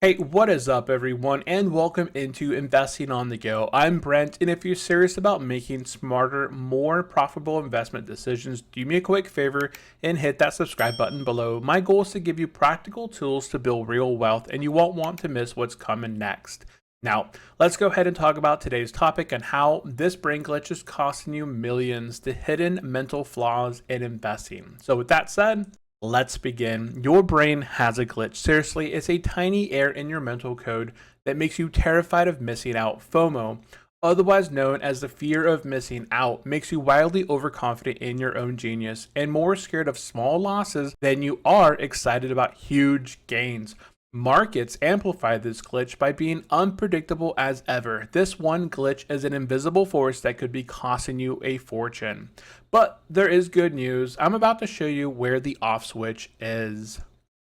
Hey, what is up, everyone, and welcome into Investing on the Go. I'm Brent, and if you're serious about making smarter, more profitable investment decisions, do me a quick favor and hit that subscribe button below. My goal is to give you practical tools to build real wealth, and you won't want to miss what's coming next. Now, let's go ahead and talk about today's topic and how this brain glitch is costing you millions, the hidden mental flaws in investing. So with that said, let's begin. Your brain has a glitch. Seriously, it's a tiny error in your mental code that makes you terrified of missing out. FOMO, otherwise known as the fear of missing out, makes you wildly overconfident in your own genius and more scared of small losses than you are excited about huge gains. Markets amplify this glitch by being unpredictable as ever. This one glitch is an invisible force that could be costing you a fortune. But there is good news. I'm about to show you where the off switch is.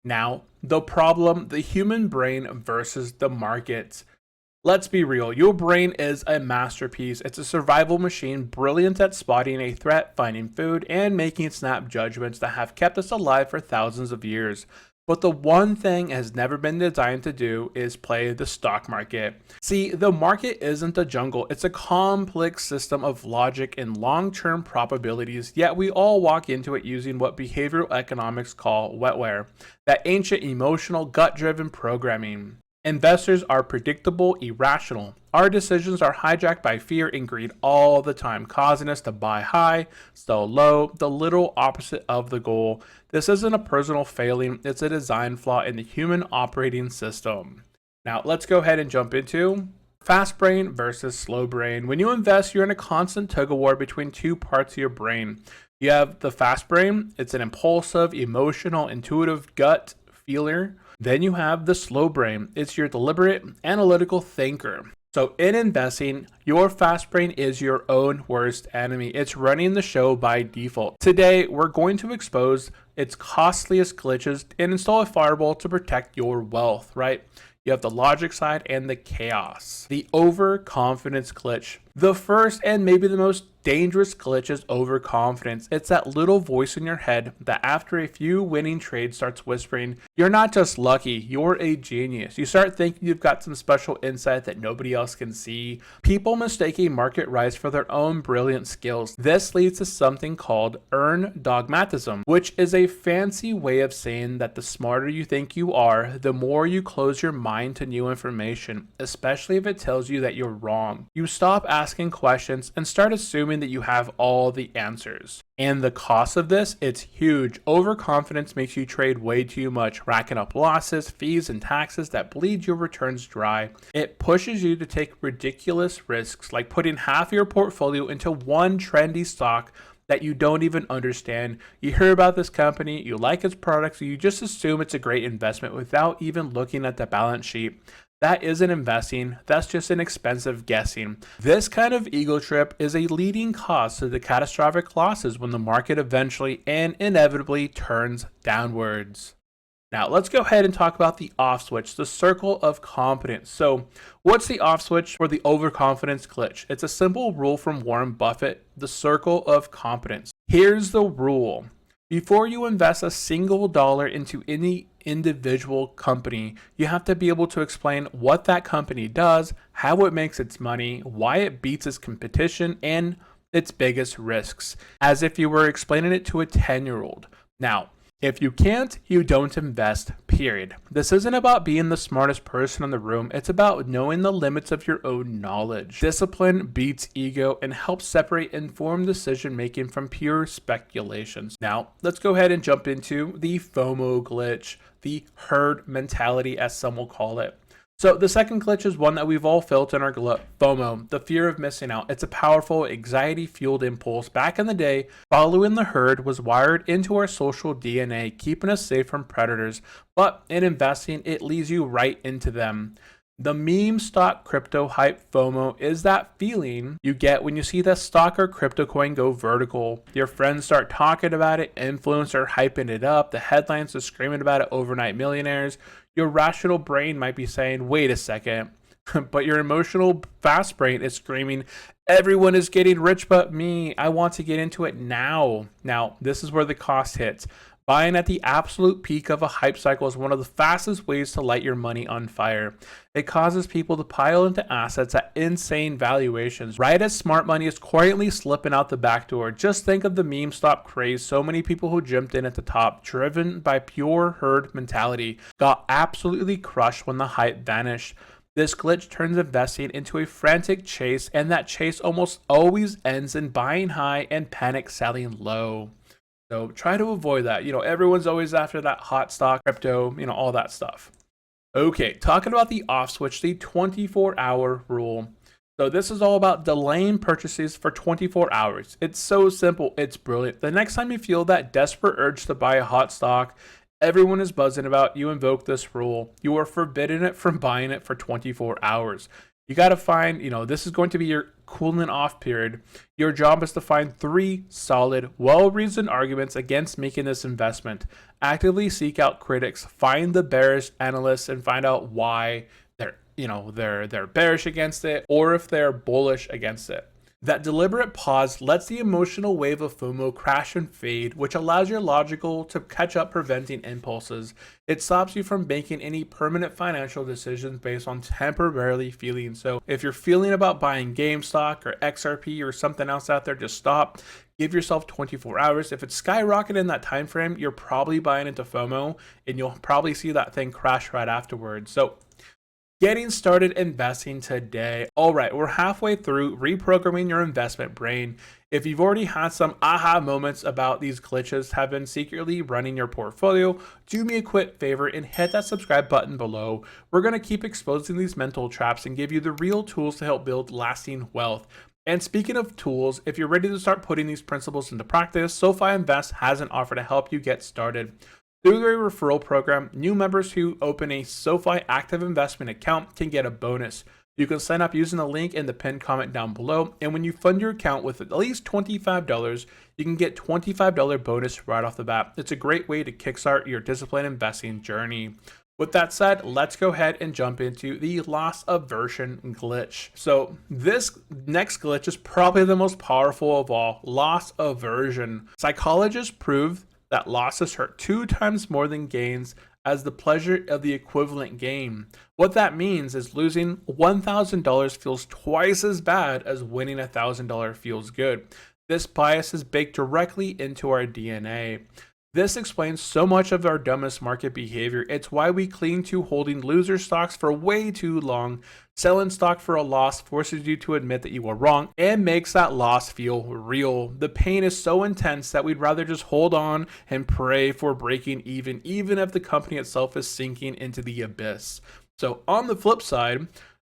Now, the problem, the human brain versus the markets. Let's be real, your brain is a masterpiece. It's a survival machine, brilliant at spotting a threat, finding food, and making snap judgments that have kept us alive for thousands of years. But the one thing it has never been designed to do is play the stock market. See, the market isn't a jungle. It's a complex system of logic and long-term probabilities, yet we all walk into it using what behavioral economics call wetware, that ancient emotional gut-driven programming. Investors are predictable, irrational. Our decisions are hijacked by fear and greed all the time, causing us to buy high, sell low, the literal opposite of the goal. This isn't a personal failing, it's a design flaw in the human operating system. Now, let's go ahead and jump into fast brain versus slow brain. When you invest, you're in a constant tug-of-war between two parts of your brain. You have the fast brain, it's an impulsive, emotional, intuitive gut feeler. Then you have the slow brain. It's your deliberate, analytical thinker. So in investing, your fast brain is your own worst enemy. It's running the show by default. Today, we're going to expose its costliest glitches and install a firewall to protect your wealth, right? You have the logic side and the chaos. The overconfidence glitch. The first and maybe the most dangerous glitch is overconfidence. It's that little voice in your head that after a few winning trades starts whispering, you're not just lucky, you're a genius. You start thinking you've got some special insight that nobody else can see. People mistake a market rise for their own brilliant skills. This leads to something called earn dogmatism, which is a fancy way of saying that the smarter you think you are, the more you close your mind to new information, especially if it tells you that you're wrong. You stop asking questions and start assuming that you have all the answers. And the cost of this, it's huge. Overconfidence makes you trade way too much, racking up losses, fees, and taxes that bleed your returns dry. It pushes you to take ridiculous risks, like putting half your portfolio into one trendy stock that you don't even understand. You hear about this company, you like its products, you just assume it's a great investment without even looking at the balance sheet. That isn't investing, that's just an expensive guessing. This kind of ego trip is a leading cause to the catastrophic losses when the market eventually and inevitably turns downwards. Now, let's go ahead and talk about the off switch, the circle of competence. So, what's the off switch for the overconfidence glitch? It's a simple rule from Warren Buffett, the circle of competence. Here's the rule. Before you invest a single dollar into any individual company, you have to be able to explain what that company does, how it makes its money, why it beats its competition, and its biggest risks, as if you were explaining it to a 10-year-old. Now, if you can't, you don't invest, period. This isn't about being the smartest person in the room. It's about knowing the limits of your own knowledge. Discipline beats ego and helps separate informed decision making from pure speculations. Now, let's go ahead and jump into the FOMO glitch, the herd mentality, as some will call it. So the second glitch is one that we've all felt in our FOMO, the fear of missing out. It's a powerful, anxiety-fueled impulse. Back in the day, following the herd was wired into our social DNA, keeping us safe from predators. But in investing, it leads you right into them. The meme stock crypto hype FOMO is that feeling you get when you see the stock or crypto coin go vertical. Your friends start talking about it, influencers hyping it up, the headlines are screaming about it, overnight millionaires. Your rational brain might be saying, wait a second, but your emotional fast brain is screaming, everyone is getting rich but me. I want to get into it now. Now, this is where the cost hits. Buying at the absolute peak of a hype cycle is one of the fastest ways to light your money on fire. It causes people to pile into assets at insane valuations, right as smart money is quietly slipping out the back door. Just think of the meme stock craze. So many people who jumped in at the top, driven by pure herd mentality, got absolutely crushed when the hype vanished. This glitch turns investing into a frantic chase, and that chase almost always ends in buying high and panic selling low. So try to avoid that. Everyone's always after that hot stock, crypto, all that stuff. Okay, talking about the off switch, the 24-hour rule. So this is all about delaying purchases for 24 hours. It's so simple, it's brilliant. The next time you feel that desperate urge to buy a hot stock everyone is buzzing about, you invoke this rule. You are forbidden it from buying it for 24 hours. You got to find, this is going to be your cooling off period. Your job is to find 3 solid, well-reasoned arguments against making this investment. Actively seek out critics, find the bearish analysts, and find out why they're bearish against it, or if they're bullish against it. That deliberate pause lets the emotional wave of FOMO crash and fade, which allows your logical to catch up, preventing impulses. It stops you from making any permanent financial decisions based on temporarily feeling. So if you're feeling about buying GameStop or XRP or something else out there, just stop. Give yourself 24 hours. If it's skyrocketed in that time frame, you're probably buying into FOMO, and you'll probably see that thing crash right afterwards. So getting started investing today. All right, we're halfway through reprogramming your investment brain. If you've already had some aha moments about these glitches have been secretly running your portfolio, do me a quick favor and hit that subscribe button below. We're going to keep exposing these mental traps and give you the real tools to help build lasting wealth. And speaking of tools, if you're ready to start putting these principles into practice, SoFi Invest has an offer to help you get started. Through their referral program, new members who open a SoFi active investment account can get a bonus. You can sign up using the link in the pinned comment down below, and when you fund your account with at least $25, you can get $25 bonus right off the bat. It's a great way to kickstart your disciplined investing journey. With that said, let's go ahead and jump into the loss aversion glitch. So this next glitch is probably the most powerful of all, loss aversion. Psychologists prove that losses hurt 2 times more than gains as the pleasure of the equivalent gain. What that means is losing $1,000 feels twice as bad as winning $1,000 feels good. This bias is baked directly into our DNA. This explains so much of our dumbest market behavior. It's why we cling to holding loser stocks for way too long. Selling stock for a loss forces you to admit that you were wrong and makes that loss feel real. The pain is so intense that we'd rather just hold on and pray for breaking even if the company itself is sinking into the abyss. So on the flip side,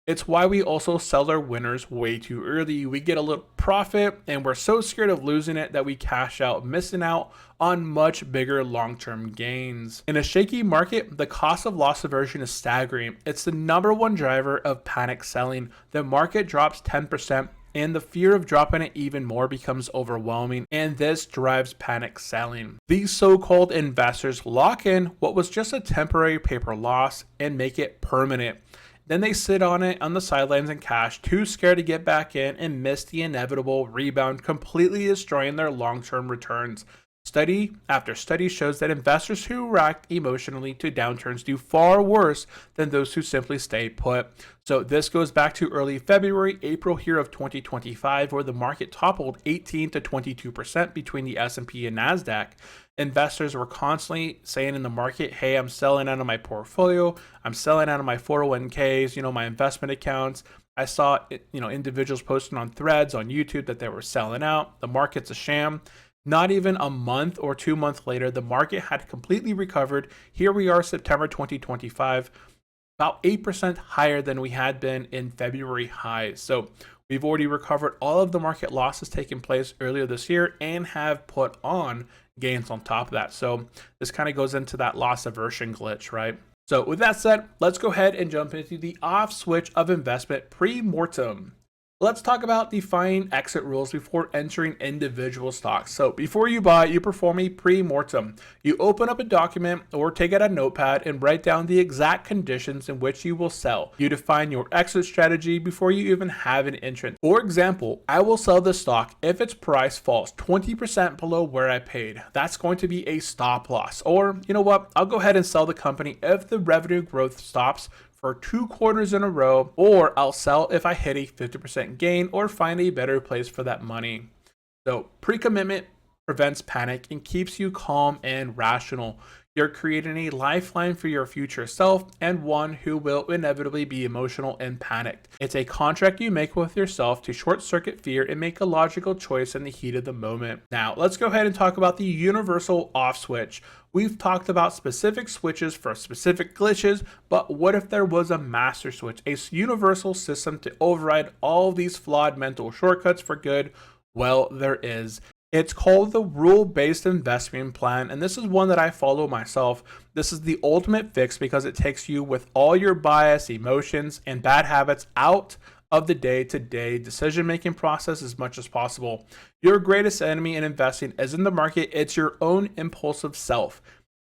it's why we also sell our winners way too early. We get a little profit and we're so scared of losing it that we cash out, missing out on much bigger long-term gains. In a shaky market, the cost of loss aversion is staggering. It's the #1 driver of panic selling. The market drops 10%. And the fear of dropping it even more becomes overwhelming, and this drives panic selling. These so-called investors lock in what was just a temporary paper loss and make it permanent. Then they sit on it on the sidelines in cash, too scared to get back in and miss the inevitable rebound, completely destroying their long-term returns. Study after study shows that investors who react emotionally to downturns do far worse than those who simply stay put. So this goes back to early February, April here of 2025, where the market toppled 18 to 22% between the S&P and NASDAQ. Investors were constantly saying in the market, hey, I'm selling out of my portfolio. I'm selling out of my 401ks, my investment accounts. I saw, individuals posting on threads on YouTube that they were selling out. The market's a sham. Not even a month or 2 months later, the market had completely recovered. Here we are, September 2025, about 8% higher than we had been in February highs. So we've already recovered all of the market losses taking place earlier this year and have put on gains on top of that. So this kind of goes into that loss aversion glitch, right? So with that said, let's go ahead and jump into the off switch of investment pre-mortem. Let's talk about defining exit rules before entering individual stocks. So before you buy, you perform a pre-mortem. You open up a document or take out a notepad and write down the exact conditions in which you will sell. You define your exit strategy before you even have an entrant. For example, I will sell this stock if its price falls 20% below where I paid. That's going to be a stop loss. Or, you know what, I'll go ahead and sell the company if the revenue growth stops for 2 quarters in a row, or I'll sell if I hit a 50% gain or find a better place for that money. So pre-commitment prevents panic and keeps you calm and rational. You're creating a lifeline for your future self and one who will inevitably be emotional and panicked. It's a contract you make with yourself to short circuit fear and make a logical choice in the heat of the moment. Now, let's go ahead and talk about the universal off switch. We've talked about specific switches for specific glitches, but what if there was a master switch, a universal system to override all these flawed mental shortcuts for good? Well, there is. It's called the rule-based investment plan, and this is one that I follow myself. This is the ultimate fix because it takes you with all your bias, emotions, and bad habits out of the day-to-day decision-making process as much as possible. Your greatest enemy in investing isn't the market, it's your own impulsive self.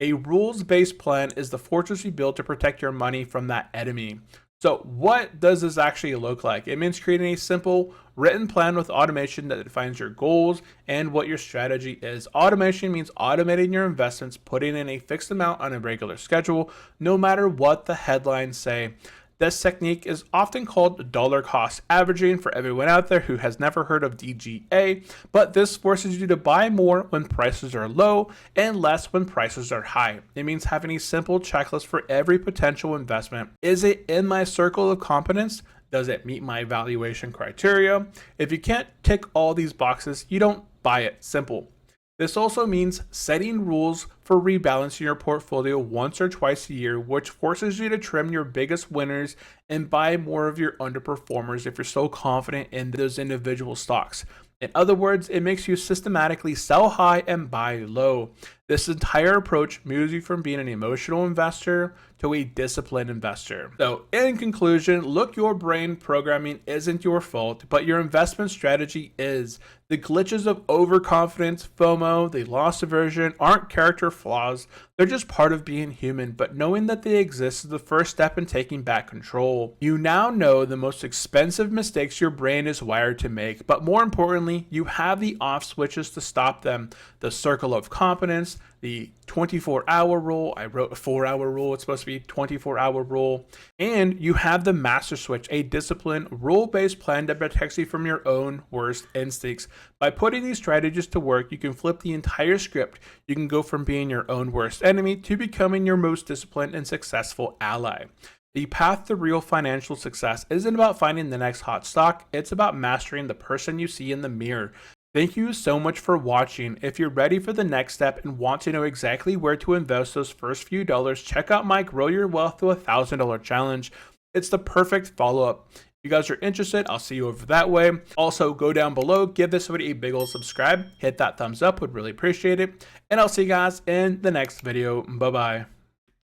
A rules-based plan is the fortress you build to protect your money from that enemy. So what does this actually look like? It means creating a simple written plan with automation that defines your goals and what your strategy is. Automation means automating your investments, putting in a fixed amount on a regular schedule, no matter what the headlines say. This technique is often called dollar cost averaging for everyone out there who has never heard of DGA, but this forces you to buy more when prices are low and less when prices are high. It means having a simple checklist for every potential investment. Is it in my circle of competence? Does it meet my valuation criteria? If you can't tick all these boxes, you don't buy it. Simple. This also means setting rules for rebalancing your portfolio once or twice a year, which forces you to trim your biggest winners and buy more of your underperformers if you're so confident in those individual stocks. In other words, it makes you systematically sell high and buy low. This entire approach moves you from being an emotional investor to a disciplined investor. So in conclusion, look, your brain programming isn't your fault, but your investment strategy is. The glitches of overconfidence, FOMO, the loss aversion aren't character flaws. They're just part of being human, but knowing that they exist is the first step in taking back control. You now know the most expensive mistakes your brain is wired to make, but more importantly, you have the off switches to stop them. The circle of competence, the 24-hour rule. I wrote a 4-hour rule. It's supposed to be 24-hour rule. And you have the master switch, a disciplined, rule-based plan that protects you from your own worst instincts. By putting these strategies to work, you can flip the entire script. You can go from being your own worst enemy to becoming your most disciplined and successful ally. The path to real financial success isn't about finding the next hot stock. It's about mastering the person you see in the mirror. Thank you so much for watching. If you're ready for the next step and want to know exactly where to invest those first few dollars, check out my Grow Your Wealth to $1,000 challenge. It's the perfect follow-up. If you guys are interested, I'll see you over that way. Also, go down below, give this video a big ol' subscribe, hit that thumbs up, would really appreciate it. And I'll see you guys in the next video. Bye-bye.